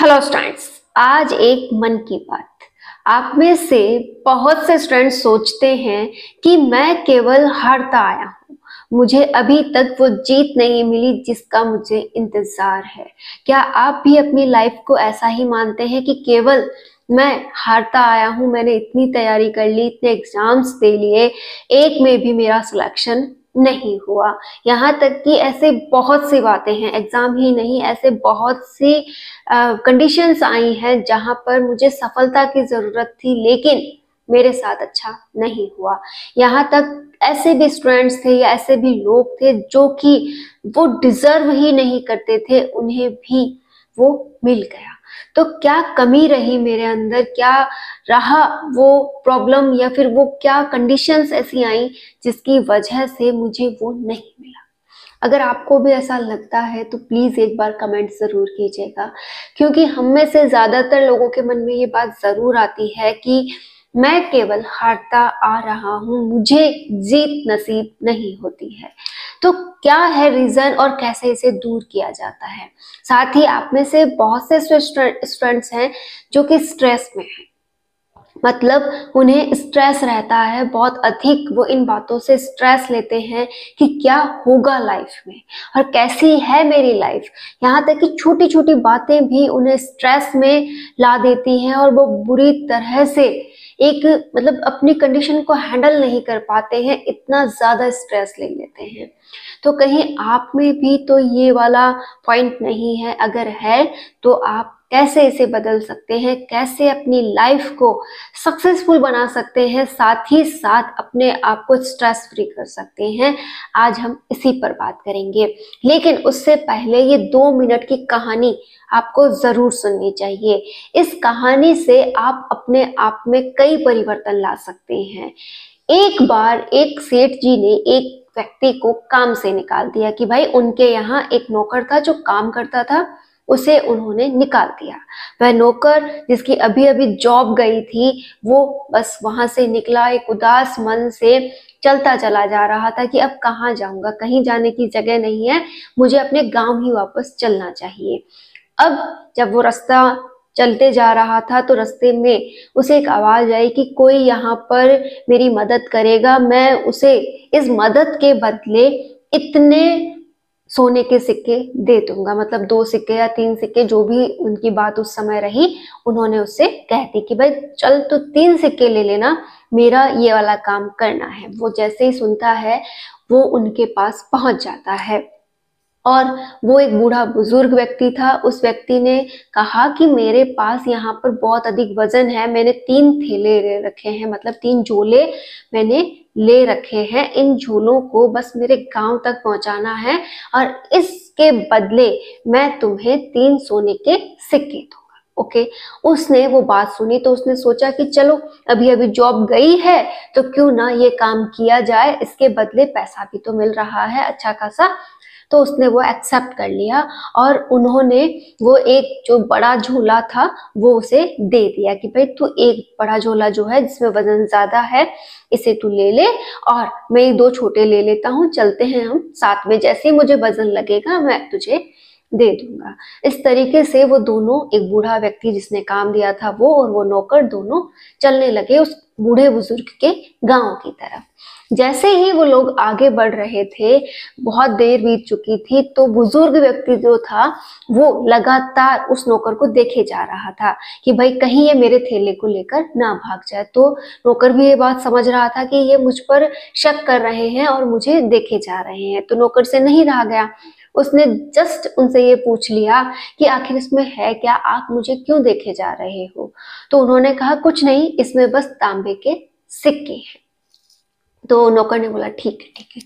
Hello students, आज एक मन की बात। आप में से बहुत से स्टूडेंट्स सोचते हैं कि मैं केवल हारता आया हूँ, मुझे अभी तक वो जीत नहीं मिली जिसका मुझे इंतजार है। क्या आप भी अपनी लाइफ को ऐसा ही मानते हैं कि केवल मैं हारता आया हूँ? मैंने इतनी तैयारी कर ली, इतने एग्जाम्स दे लिए, एक में भी मेरा सिलेक्शन नहीं हुआ। यहाँ तक कि ऐसे बहुत सी बातें हैं, एग्जाम ही नहीं, ऐसे बहुत सी कंडीशंस आई हैं जहां पर मुझे सफलता की जरूरत थी लेकिन मेरे साथ अच्छा नहीं हुआ। यहाँ तक ऐसे भी स्टूडेंट्स थे या ऐसे भी लोग थे जो कि वो डिजर्व ही नहीं करते थे, उन्हें भी वो मिल गया। तो क्या कमी रही मेरे अंदर, क्या रहा वो प्रॉब्लम, या फिर वो क्या कंडीशंस ऐसी आई जिसकी वजह से मुझे वो नहीं मिला? अगर आपको भी ऐसा लगता है तो प्लीज एक बार कमेंट जरूर कीजिएगा, क्योंकि हम में से ज्यादातर लोगों के मन में ये बात जरूर आती है कि मैं केवल हारता आ रहा हूँ, मुझे जीत नसीब नहीं होती है। तो क्या है रीजन और कैसे इसे दूर किया जाता है? साथ ही आप में से बहुत से स्टूडेंट्स हैं जो कि स्ट्रेस में हैं, मतलब उन्हें स्ट्रेस रहता है बहुत अधिक, वो इन बातों से स्ट्रेस लेते हैं कि क्या होगा लाइफ में और कैसी है मेरी लाइफ। यहाँ तक कि छोटी छोटी बातें भी उन्हें स्ट्रेस में ला देती हैं और वो बुरी तरह से एक मतलब अपनी कंडीशन को हैंडल नहीं कर पाते हैं, इतना ज्यादा स्ट्रेस ले लेते हैं। तो कहीं आप में भी तो ये वाला पॉइंट नहीं है? अगर है तो आप कैसे इसे बदल सकते हैं, कैसे अपनी लाइफ को सक्सेसफुल बना सकते हैं, साथ ही साथ अपने आप को स्ट्रेस फ्री कर सकते हैं, आज हम इसी पर बात करेंगे। लेकिन उससे पहले ये 2 मिनट की कहानी आपको जरूर सुननी चाहिए। इस कहानी से आप अपने आप में कई परिवर्तन ला सकते हैं। एक बार एक सेठ जी ने एक व्यक्ति को काम से निकाल दिया कि भाई उनके यहाँ एक नौकर था जो काम करता था, उसे उन्होंने निकाल दिया। वह नौकर जिसकी अभी अभी जॉब गई थी, वो बस वहां से निकला एक उदास मन से, चलता चला जा रहा था कि अब कहाँ जाऊंगा, कहीं जाने की जगह नहीं है, मुझे अपने गांव ही वापस चलना चाहिए। अब जब वो रास्ता चलते जा रहा था तो रास्ते में उसे एक आवाज आई कि कोई यहाँ पर मेरी मदद करेगा, मैं उसे इस मदद के बदले इतने सोने के सिक्के दे दूंगा। मतलब 2 सिक्के या 3 सिक्के, जो भी उनकी बात उस समय रही, उन्होंने उससे कह दी कि भाई चल तो 3 सिक्के ले लेना, मेरा ये वाला काम करना है। वो जैसे ही सुनता है वो उनके पास पहुंच जाता है और वो एक बूढ़ा बुजुर्ग व्यक्ति था। उस व्यक्ति ने कहा कि मेरे पास यहाँ पर बहुत अधिक वजन है, मैंने 3 थैले ले रखे हैं, मतलब 3 झोले मैंने ले रखे हैं, इन झोलों को बस मेरे गांव तक पहुंचाना है और इसके बदले मैं तुम्हें 3 सोने के सिक्के दूंगा। ओके, उसने वो बात सुनी तो उसने सोचा कि चलो अभी अभी जॉब गई है तो क्यों ना ये काम किया जाए, इसके बदले पैसा भी तो मिल रहा है अच्छा खासा। तो उसने वो एक्सेप्ट कर लिया और उन्होंने वो एक जो बड़ा झोला था वो उसे दे दिया कि भाई तू एक बड़ा झोला जो है जिसमें वजन ज्यादा है इसे तू ले ले और मैं ये 2 छोटे ले लेता हूँ, चलते हैं हम साथ में, जैसे ही मुझे वजन लगेगा मैं तुझे दे दूंगा। इस तरीके से वो दोनों, एक बूढ़ा व्यक्ति जिसने काम दिया था वो और वो नौकर, दोनों चलने लगे उस बूढ़े बुजुर्ग के गांव की तरफ। जैसे ही वो लोग आगे बढ़ रहे थे, बहुत देर बीत चुकी थी, तो बुजुर्ग व्यक्ति जो था वो लगातार उस नौकर को देखे जा रहा था कि भाई कहीं ये मेरे थैले को लेकर ना भाग जाए। तो नौकर भी ये बात समझ रहा था कि ये मुझ पर शक कर रहे हैं और मुझे देखे जा रहे हैं, तो नौकर से नहीं रहा गया, उसने जस्ट उनसे ये पूछ लिया कि आखिर इसमें है क्या, आप मुझे क्यों देखे जा रहे हो? तो उन्होंने कहा कुछ नहीं, इसमें बस तांबे के सिक्के हैं। तो नौकर ने बोला ठीक है ठीक है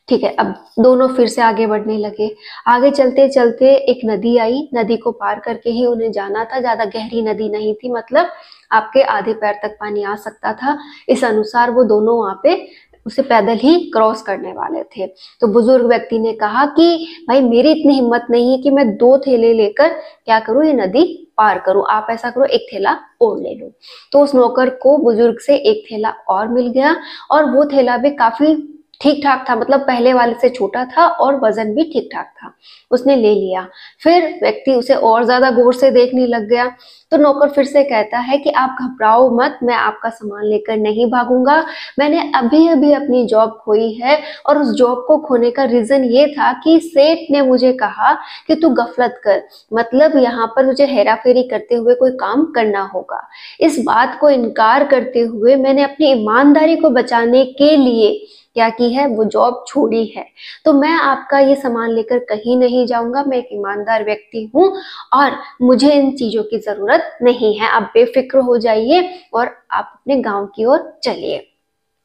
ठीक है। अब दोनों फिर से आगे बढ़ने लगे। आगे चलते चलते एक नदी आई, नदी को पार करके ही उन्हें जाना था, ज्यादा गहरी नदी नहीं थी, मतलब आपके आधे पैर तक पानी आ सकता था, इस अनुसार वो दोनों वहां पे उसे पैदल ही क्रॉस करने वाले थे। तो बुजुर्ग व्यक्ति ने कहा कि भाई मेरी इतनी हिम्मत नहीं है कि मैं 2 थैले लेकर क्या करूं, ये नदी पार करूं, आप ऐसा करो एक थैला और ले लो। तो उस नौकर को बुजुर्ग से एक थैला और मिल गया और वो थैला भी काफी ठीक ठाक था, मतलब पहले वाले से छोटा था और वजन भी ठीक ठाक था। उसने ले लिया। फिर व्यक्ति उसे और ज्यादा गौर से देखने लग गया। तो नौकर फिर से कहता है कि आप घबराओ मत, मैं आपका सामान लेकर नहीं भागूंगा। मैंने अभी अभी अपनी जॉब खोई है और उस जॉब को खोने का रीजन ये था कि सेठ ने मुझे कहा कि तू गफलत कर, मतलब यहाँ पर मुझे हेरा फेरी करते हुए कोई काम करना होगा। इस बात को इनकार करते हुए मैंने अपनी ईमानदारी को बचाने के लिए क्या की है, वो जॉब छोड़ी है। तो मैं आपका ये सामान लेकर कहीं नहीं जाऊंगा, मैं एक ईमानदार व्यक्ति हूँ और मुझे इन चीजों की जरूरत नहीं है। आप बेफिक्र हो जाइए और आप अपने गांव की ओर चलिए।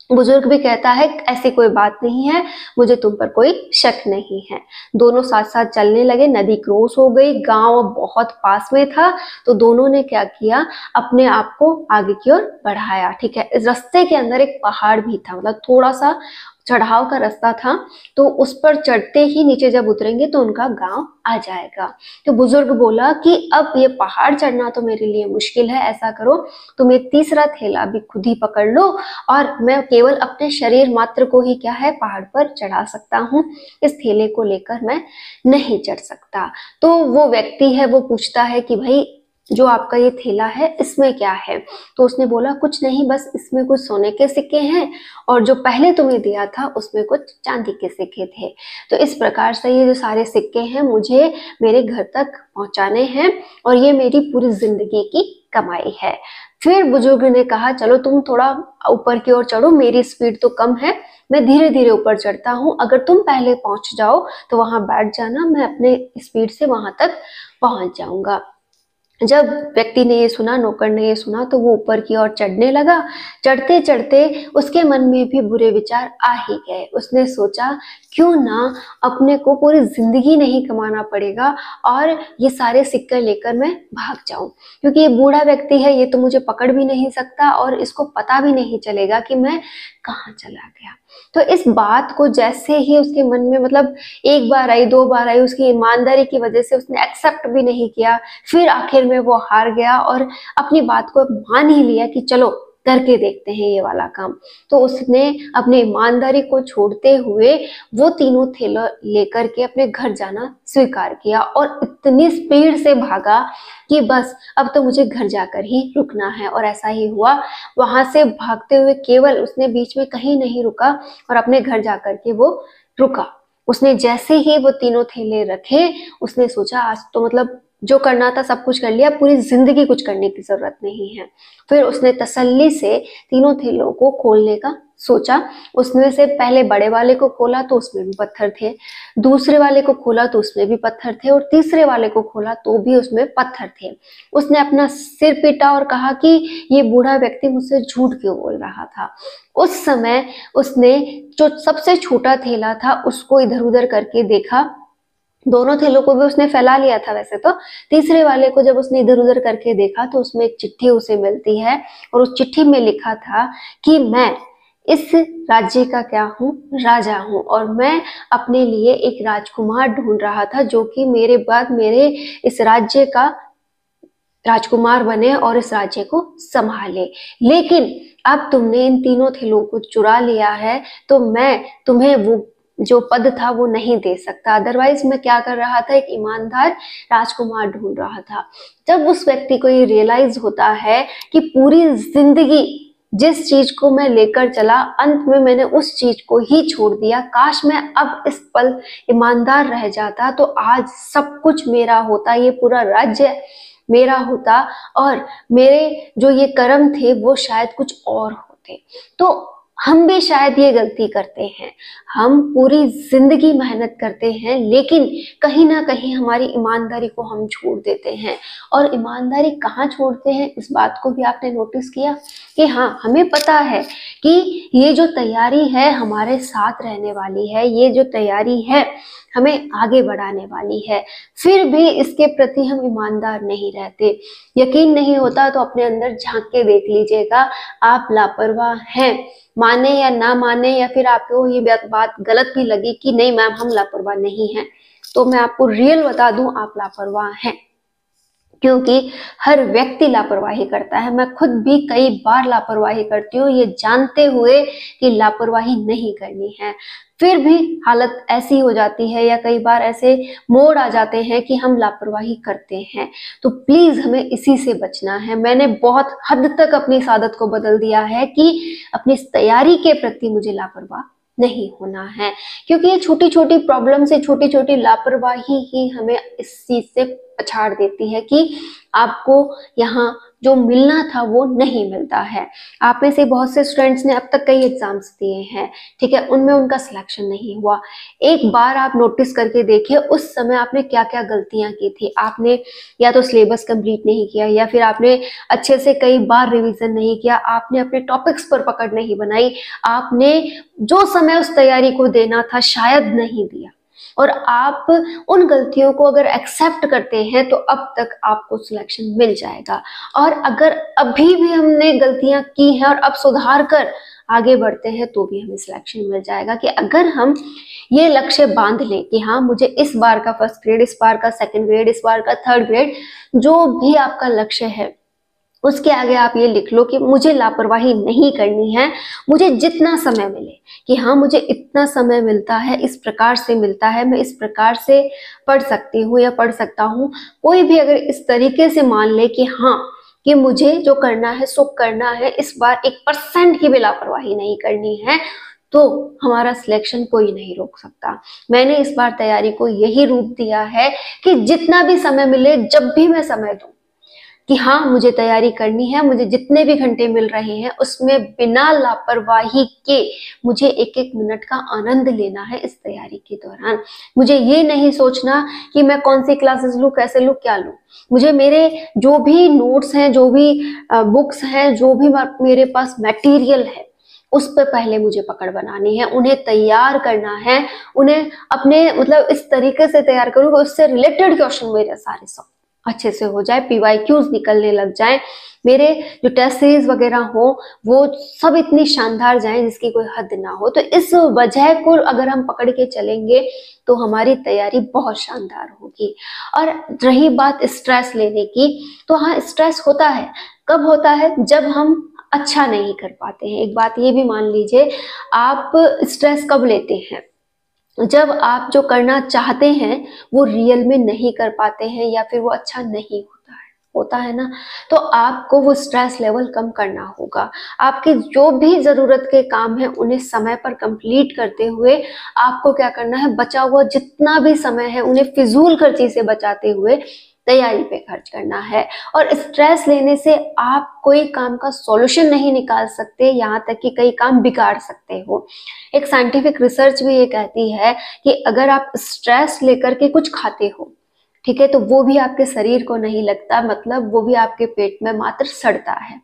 बुजुर्ग भी कहता है ऐसी कोई बात नहीं है, मुझे तुम पर कोई शक नहीं है। दोनों साथ साथ चलने लगे। नदी क्रॉस हो गई, गांव बहुत पास में था। तो दोनों ने क्या किया, अपने आप को आगे की ओर बढ़ाया। ठीक है, इस रास्ते के अंदर एक पहाड़ भी था, मतलब थोड़ा सा चढ़ाव का रास्ता था। तो उस पर चढ़ते ही नीचे जब उतरेंगे तो उनका गांव आ जाएगा। तो बुजुर्ग बोला कि अब ये पहाड़ चढ़ना तो मेरे लिए मुश्किल है, ऐसा करो तुम एक तीसरा थैला भी खुद ही पकड़ लो और मैं केवल अपने शरीर मात्र को ही क्या है पहाड़ पर चढ़ा सकता हूँ, इस थैले को लेकर मैं नहीं चढ़ सकता। तो वो व्यक्ति है वो पूछता है कि भाई जो आपका ये थैला है इसमें क्या है। तो उसने बोला कुछ नहीं, बस इसमें कुछ सोने के सिक्के हैं और जो पहले तुम्हें दिया था उसमें कुछ चांदी के सिक्के थे। तो इस प्रकार से ये जो सारे सिक्के हैं मुझे मेरे घर तक पहुंचाने हैं और ये मेरी पूरी जिंदगी की कमाई है। फिर बुजुर्ग ने कहा चलो तुम थोड़ा ऊपर की ओर चढ़ो, मेरी स्पीड तो कम है, मैं धीरे धीरे ऊपर चढ़ता हूँ, अगर तुम पहले पहुंच जाओ तो वहां बैठ जाना, मैं अपने स्पीड से वहां तक पहुंच जाऊंगा। जब व्यक्ति ने ये सुना, नौकर ने ये सुना, तो वो ऊपर की ओर चढ़ने लगा। चढ़ते चढ़ते उसके मन में भी बुरे विचार आ ही गए। उसने सोचा क्यों ना अपने को पूरी जिंदगी नहीं कमाना पड़ेगा और ये सारे सिक्के लेकर मैं भाग जाऊं, क्योंकि ये बूढ़ा व्यक्ति है, ये तो मुझे पकड़ भी नहीं सकता और इसको पता भी नहीं चलेगा कि मैं कहाँ चला गया। तो इस बात को जैसे ही उसके मन में, मतलब एक बार आई दो बार आई, उसकी ईमानदारी की वजह से उसने एक्सेप्ट भी नहीं किया। फिर आखिर में वो हार गया और अपनी बात को मान ही लिया कि चलो करके देखते हैं ये वाला काम। तो उसने अपनी ईमानदारी को छोड़ते हुए वो तीनों थैले लेकर के अपने घर जाना स्वीकार किया और इतनी स्पीड से भागा कि बस अब तो मुझे घर जाकर ही रुकना है। और ऐसा ही हुआ, वहां से भागते हुए केवल उसने बीच में कहीं नहीं रुका और अपने घर जाकर के वो रुका। उसने जैसे ही वो तीनों थैले रखे उसने सोचा आज तो मतलब जो करना था सब कुछ कर लिया, पूरी जिंदगी कुछ करने की जरूरत नहीं है। फिर उसने तसल्ली से तीनों थैलों को खोलने का सोचा। उसमें से पहले बड़े वाले को खोला तो उसमें भी पत्थर थे, दूसरे वाले को खोला तो उसमें भी पत्थर थे और तीसरे वाले को खोला तो भी उसमें पत्थर थे। उसने अपना सिर पीटा और कहा कि ये बूढ़ा व्यक्ति मुझसे झूठ क्यों बोल रहा था। उस समय उसने जो सबसे छोटा थैला था उसको इधर उधर करके देखा, दोनों थैलों को भी उसने फैला लिया था वैसे तो। तीसरे वाले को जब उसने इधर उधर करके देखा तो उसमें एक चिट्ठी उसे मिलती है और उस चिट्ठी में लिखा था कि मैं इस राज्य का क्या हूँ, राजा हूँ और मैं अपने लिए एक राजकुमार ढूंढ रहा था जो कि मेरे बाद मेरे इस राज्य का राजकुमार बने और इस राज्य को संभाले। लेकिन अब तुमने इन तीनों थैलों को चुरा लिया है तो मैं तुम्हें वो जो पद था वो नहीं दे सकता। अदरवाइज मैं क्या कर रहा था, एक ईमानदार राजकुमार ढूंढ रहा था। जब उस व्यक्ति को ये रियलाइज होता है कि पूरी जिंदगी जिस चीज को मैं लेकर चला अंत में मैंने उस चीज को ही छोड़ दिया, काश मैं अब इस पल ईमानदार रह जाता तो आज सब कुछ मेरा होता, ये पूरा राज्य मेरा होता और मेरे जो ये कर्म थे वो शायद कुछ और होते। तो हम भी शायद ये गलती करते हैं, हम पूरी जिंदगी मेहनत करते हैं लेकिन कहीं ना कहीं हमारी ईमानदारी को हम छोड़ देते हैं। और ईमानदारी कहाँ छोड़ते हैं इस बात को भी आपने नोटिस किया कि हाँ, हमें पता है कि ये जो तैयारी है हमारे साथ रहने वाली है, ये जो तैयारी है हमें आगे बढ़ाने वाली है, फिर भी इसके प्रति हम ईमानदार नहीं रहते। यकीन नहीं होता तो अपने अंदर झांक के देख लीजिएगा, आप लापरवाह हैं। माने या ना माने या फिर आपको ये बात गलत भी लगी कि नहीं मैम हम लापरवाह नहीं हैं, तो मैं आपको रियल बता दूं आप लापरवाह हैं। क्योंकि हर व्यक्ति लापरवाही करता है। मैं खुद भी कई बार लापरवाही करती हूँ, ये जानते हुए कि लापरवाही नहीं करनी है, फिर भी हालत ऐसी हो जाती है या कई बार ऐसे मोड़ आ जाते हैं कि हम लापरवाही करते हैं। तो प्लीज हमें इसी से बचना है। मैंने बहुत हद तक अपनी इस आदत को बदल दिया है कि अपनी तैयारी के प्रति मुझे लापरवाह नहीं होना है, क्योंकि ये छोटी छोटी प्रॉब्लम से, छोटी छोटी लापरवाही ही हमें इस चीज से पछाड़ देती है कि आपको यहाँ जो मिलना था वो नहीं मिलता है। आप में से बहुत से स्टूडेंट्स ने अब तक कई एग्जाम्स दिए हैं, ठीक है, उनमें उनका सिलेक्शन नहीं हुआ। एक बार आप नोटिस करके देखिए उस समय आपने क्या क्या गलतियां की थी। आपने या तो सिलेबस कंप्लीट नहीं किया, या फिर आपने अच्छे से कई बार रिवीजन नहीं किया, आपने अपने टॉपिक्स पर पकड़ नहीं बनाई, आपने जो समय उस तैयारी को देना था शायद नहीं दिया। और आप उन गलतियों को अगर एक्सेप्ट करते हैं तो अब तक आपको सिलेक्शन मिल जाएगा। और अगर अभी भी हमने गलतियां की हैं और अब सुधार कर आगे बढ़ते हैं तो भी हमें सिलेक्शन मिल जाएगा। कि अगर हम ये लक्ष्य बांध लें कि हाँ मुझे इस बार का फर्स्ट ग्रेड, इस बार का सेकंड ग्रेड, इस बार का थर्ड ग्रेड, जो भी आपका लक्ष्य है उसके आगे आप ये लिख लो कि मुझे लापरवाही नहीं करनी है। मुझे जितना समय मिले, कि हाँ मुझे इतना समय मिलता है, इस प्रकार से मिलता है, मैं इस प्रकार से पढ़ सकती हूँ या पढ़ सकता हूँ। कोई भी अगर इस तरीके से मान ले कि हाँ कि मुझे जो करना है सो करना है, इस बार 1% की भी लापरवाही नहीं करनी है, तो हमारा सिलेक्शन कोई नहीं रोक सकता। मैंने इस बार तैयारी को यही रूप दिया है कि जितना भी समय मिले, जब भी मैं समय दूं कि हाँ मुझे तैयारी करनी है, मुझे जितने भी घंटे मिल रहे हैं उसमें बिना लापरवाही के मुझे एक एक मिनट का आनंद लेना है इस तैयारी के दौरान। मुझे ये नहीं सोचना कि मैं कौन सी क्लासेस लूँ, कैसे लूँ, क्या लूँ। मुझे मेरे जो भी नोट्स हैं, जो भी बुक्स हैं, जो भी मेरे पास मटेरियल है, उस पर पहले मुझे पकड़ बनानी है, उन्हें तैयार करना है, उन्हें अपने मतलब इस तरीके से तैयार करूँ कि उससे रिलेटेड क्वेश्चन मेरे सारे सब अच्छे से हो जाए, PYQs निकलने लग जाए, मेरे जो टेस्ट सीरीज वगैरह हो वो सब इतनी शानदार जाएं जिसकी कोई हद ना हो। तो इस वजह को अगर हम पकड़ के चलेंगे तो हमारी तैयारी बहुत शानदार होगी। और रही बात स्ट्रेस लेने की, तो हाँ स्ट्रेस होता है। कब होता है? जब हम अच्छा नहीं कर पाते हैं। एक बात ये भी मान लीजिए, आप स्ट्रेस कब लेते हैं? जब आप जो करना चाहते हैं वो रियल में नहीं कर पाते हैं या फिर वो अच्छा नहीं होता है ना, तो आपको वो स्ट्रेस लेवल कम करना होगा। आपके जो भी जरूरत के काम है उन्हें समय पर कंप्लीट करते हुए आपको क्या करना है, बचा हुआ जितना भी समय है उन्हें फिजूल खर्ची से बचाते हुए तैयारी पे खर्च करना है। और स्ट्रेस लेने से आप कोई काम का सॉल्यूशन नहीं निकाल सकते, यहाँ तक कि कई काम बिगाड़ सकते हो। एक साइंटिफिक रिसर्च भी ये कहती है कि अगर आप स्ट्रेस लेकर के कुछ खाते हो, ठीक है, तो वो भी आपके शरीर को नहीं लगता, मतलब वो भी आपके पेट में मात्र सड़ता है।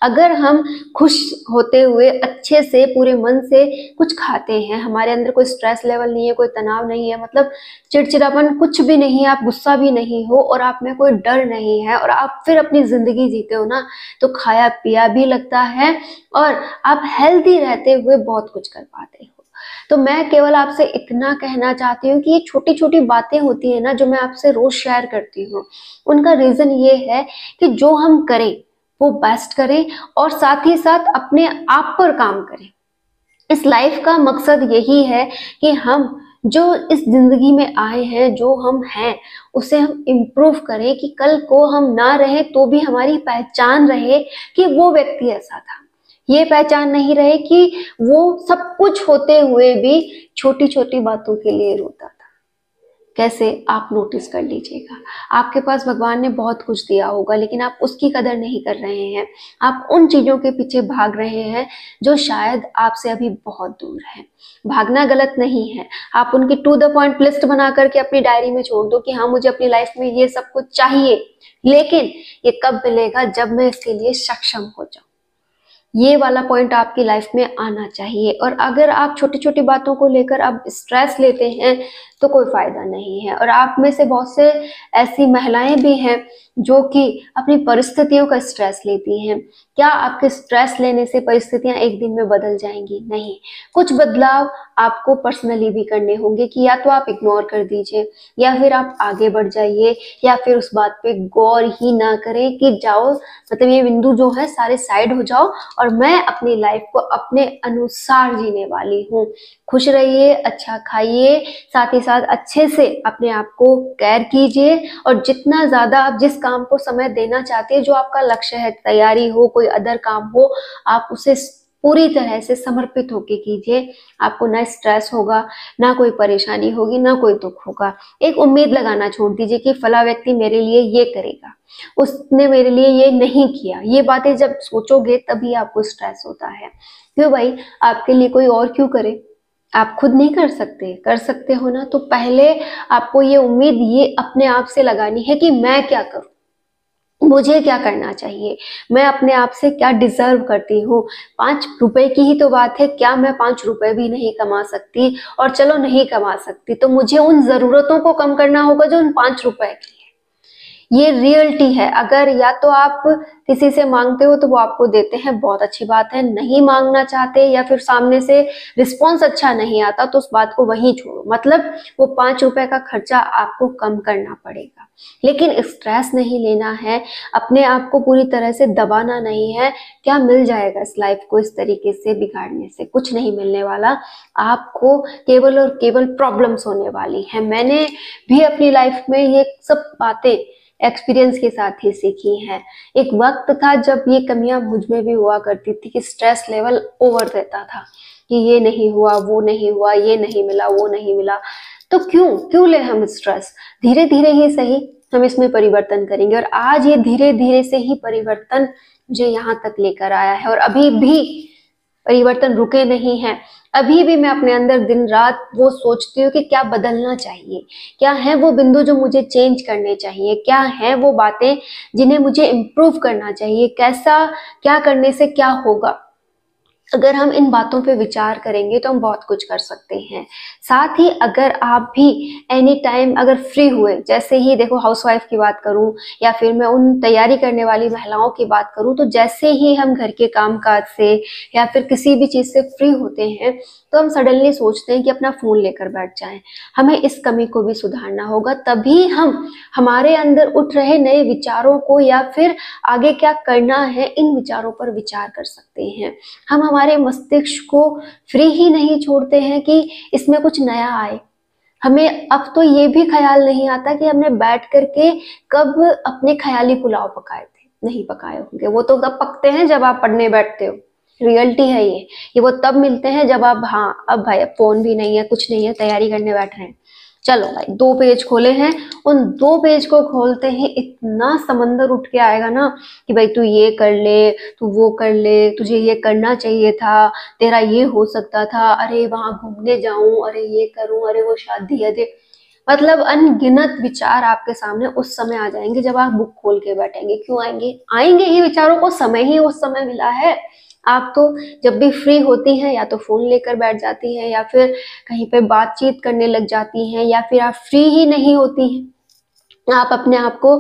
अगर हम खुश होते हुए अच्छे से पूरे मन से कुछ खाते हैं, हमारे अंदर कोई स्ट्रेस लेवल नहीं है, कोई तनाव नहीं है, मतलब चिड़चिड़ापन कुछ भी नहीं है, आप गुस्सा भी नहीं हो और आप में कोई डर नहीं है, और आप फिर अपनी जिंदगी जीते हो ना, तो खाया पिया भी लगता है और आप हेल्दी रहते हुए बहुत कुछ कर पाते हो। तो मैं केवल आपसे इतना कहना चाहती हूँ कि ये छोटी छोटी बातें होती है ना जो मैं आपसे रोज शेयर करती हूँ, उनका रीजन ये है कि जो हम करें वो बेस्ट करें और साथ ही साथ अपने आप पर काम करें। इस लाइफ का मकसद यही है कि हम जो इस जिंदगी में आए हैं, जो हम हैं, उसे हम इम्प्रूव करें कि कल को हम ना रहे तो भी हमारी पहचान रहे कि वो व्यक्ति ऐसा था। ये पहचान नहीं रहे कि वो सब कुछ होते हुए भी छोटी छोटी बातों के लिए रोता था। कैसे? आप नोटिस कर लीजिएगा। आपके पास भगवान ने बहुत कुछ दिया होगा लेकिन आप उसकी कदर नहीं कर रहे हैं। आप उन चीजों के पीछे भाग रहे हैं जो शायद आपसे अभी बहुत दूर है। भागना गलत नहीं है, आप उनकी टू द पॉइंट लिस्ट बना करके अपनी डायरी में छोड़ दो कि हाँ मुझे अपनी लाइफ में ये सब कुछ चाहिए, लेकिन ये कब मिलेगा? जब मैं इसके लिए सक्षम हो जाऊं। ये वाला पॉइंट आपकी लाइफ में आना चाहिए। और अगर आप छोटी छोटी बातों को लेकर आप स्ट्रेस लेते हैं तो कोई फायदा नहीं है। और आप में से बहुत से ऐसी महिलाएं भी हैं जो कि अपनी परिस्थितियों का स्ट्रेस लेती हैं। क्या आपके स्ट्रेस लेने से परिस्थितियां एक दिन में बदल जाएंगी? नहीं। कुछ बदलाव आपको पर्सनली भी करने होंगे कि या तो आप इग्नोर कर दीजिए, या फिर आप आगे बढ़ जाइए, या फिर उस बात पे गौर ही ना करें कि जाओ, मतलब ये बिंदु जो है सारे साइड हो जाओ और मैं अपनी लाइफ को अपने अनुसार जीने वाली हूँ। खुश रहिए, अच्छा खाइए, साथ ही साथ अच्छे से अपने आप को केयर कीजिए, और जितना ज्यादा आप जिस काम को समय देना चाहते हैं, जो आपका लक्ष्य है, तैयारी हो, कोई अदर काम हो, आप उसे पूरी तरह से समर्पित होके कीजिए। आपको ना स्ट्रेस होगा, ना कोई परेशानी होगी, ना कोई दुख होगा। एक उम्मीद लगाना छोड़ दीजिए कि फला व्यक्ति मेरे लिए ये करेगा, उसने मेरे लिए ये नहीं किया। ये बातें जब सोचोगे तभी आपको स्ट्रेस होता है। क्यों भाई, आपके लिए कोई और क्यों करे? आप खुद नहीं कर सकते? कर सकते हो ना, तो पहले आपको ये उम्मीद ये अपने आप से लगानी है कि मैं क्या करूं, मुझे क्या करना चाहिए, मैं अपने आप से क्या डिजर्व करती हूँ। 5 रुपए की ही तो बात है, क्या मैं 5 रुपए भी नहीं कमा सकती? और चलो नहीं कमा सकती तो मुझे उन जरूरतों को कम करना होगा जो उन 5 रुपए की। ये रियलिटी है। अगर या तो आप किसी से मांगते हो तो वो आपको देते हैं, बहुत अच्छी बात है। नहीं मांगना चाहते या फिर सामने से रिस्पॉन्स अच्छा नहीं आता तो उस बात को वहीं छोड़ो, मतलब वो 5 रुपए का खर्चा आपको कम करना पड़ेगा। लेकिन स्ट्रेस नहीं लेना है, अपने आप को पूरी तरह से दबाना नहीं है। क्या मिल जाएगा इस लाइफ को इस तरीके से बिगाड़ने से? कुछ नहीं मिलने वाला। आपको केवल और केवल प्रॉब्लम्स होने वाली है। मैंने भी अपनी लाइफ में ये सब बातें एक्सपीरियंस के साथ ही सीखी हैं। एक वक्त था जब ये कमियां मुझ में भी हुआ करती थी कि स्ट्रेस लेवल ओवर रहता था कि ये नहीं हुआ, वो नहीं हुआ, ये नहीं मिला, वो नहीं मिला। तो क्यों क्यों ले हम स्ट्रेस? धीरे धीरे ही सही हम इसमें परिवर्तन करेंगे, और आज ये धीरे धीरे से ही परिवर्तन मुझे यहाँ तक लेकर आया है, और अभी भी परिवर्तन रुके नहीं हैं। अभी भी मैं अपने अंदर दिन रात वो सोचती हूँ कि क्या बदलना चाहिए, क्या है वो बिंदु जो मुझे चेंज करने चाहिए, क्या है वो बातें जिन्हें मुझे इम्प्रूव करना चाहिए, कैसा क्या करने से क्या होगा। अगर हम इन बातों पे विचार करेंगे तो हम बहुत कुछ कर सकते हैं। साथ ही अगर आप भी एनी टाइम अगर फ्री हुए, जैसे ही देखो हाउसवाइफ की बात करूं या फिर मैं उन तैयारी करने वाली महिलाओं की बात करूं, तो जैसे ही हम घर के कामकाज से या फिर किसी भी चीज से फ्री होते हैं तो हम सडनली सोचते हैं कि अपना फोन लेकर बैठ जाएं। हमें इस कमी को भी सुधारना होगा, तभी हम हमारे अंदर उठ रहे नए विचारों को या फिर आगे क्या करना है इन विचारों पर विचार कर सकते हैं। हम हमारे मस्तिष्क को फ्री ही नहीं छोड़ते हैं कि इसमें कुछ नया आए। हमें अब तो ये भी ख्याल नहीं आता कि हमने बैठ करके कब अपने ख्याली पुलाव पकाए थे। नहीं पकाए होंगे, वो तो कब पकते हैं जब आप पढ़ने बैठते हो। रियलिटी है ये वो तब मिलते हैं जब आप, हाँ अब भाई अब फोन भी नहीं है, कुछ नहीं है, तैयारी करने बैठ रहे हैं। चलो भाई 2 पेज खोले हैं, उन 2 पेज को खोलते ही इतना समंदर उठ के आएगा ना कि भाई तू ये कर ले, तू वो कर ले, तुझे ये करना चाहिए था, तेरा ये हो सकता था, अरे वहां घूमने जाऊं, अरे ये करूं, अरे वो शादी है दे। मतलब अनगिनत विचार आपके सामने उस समय आ जाएंगे जब आप बुक खोल के बैठेंगे। क्यों आएंगे? आएंगे ही, विचारों को समय ही उस समय मिला है। आप तो जब भी फ्री होती हैं या तो फोन लेकर बैठ जाती हैं या फिर कहीं पे बातचीत करने लग जाती हैं, या फिर आप फ्री ही नहीं होती हैं, आप अपने आप को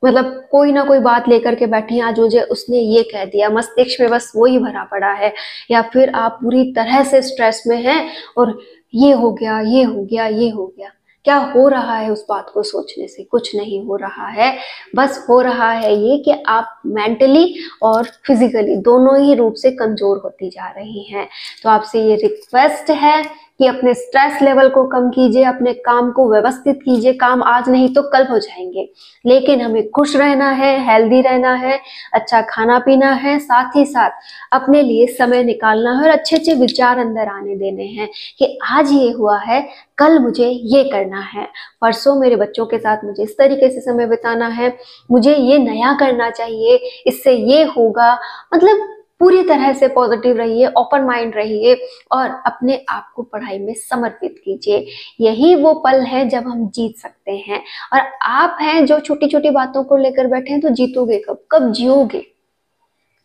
मतलब कोई ना कोई बात लेकर के बैठी हैं, आज मुझे उसने ये कह दिया, मस्तिष्क में बस वो ही भरा पड़ा है। या फिर आप पूरी तरह से स्ट्रेस में हैं और ये हो गया, ये हो गया, ये हो गया। क्या हो रहा है उस बात को सोचने से? कुछ नहीं हो रहा है। बस हो रहा है ये कि आप मेंटली और फिजिकली दोनों ही रूप से कमजोर होती जा रही हैं। तो आपसे ये रिक्वेस्ट है कि अपने स्ट्रेस लेवल को कम कीजिए, अपने काम को व्यवस्थित कीजिए। काम आज नहीं तो कल हो जाएंगे, लेकिन हमें खुश रहना है, हेल्दी रहना है, अच्छा खाना पीना है, साथ ही साथ अपने लिए समय निकालना है और अच्छे अच्छे विचार अंदर आने देने हैं कि आज ये हुआ है, कल मुझे ये करना है, परसों मेरे बच्चों के साथ मुझे इस तरीके से समय बिताना है, मुझे ये नया करना चाहिए, इससे ये होगा। मतलब पूरी तरह से पॉजिटिव रहिए, ओपन माइंड रहिए और अपने आप को पढ़ाई में समर्पित कीजिए। यही वो पल है जब हम जीत सकते हैं। और आप हैं जो छोटी छोटी बातों को लेकर बैठे हैं, तो जीतोगे कब? कब जियोगे?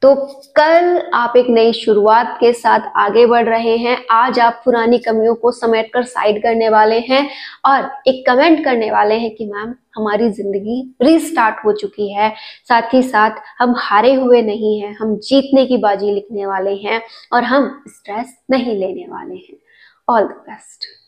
तो कल आप एक नई शुरुआत के साथ आगे बढ़ रहे हैं। आज आप पुरानी कमियों को समेट कर साइड करने वाले हैं और एक कमेंट करने वाले हैं कि मैम हमारी जिंदगी रीस्टार्ट हो चुकी है। साथ ही साथ हम हारे हुए नहीं हैं, हम जीतने की बाजी लिखने वाले हैं और हम स्ट्रेस नहीं लेने वाले हैं। All the best.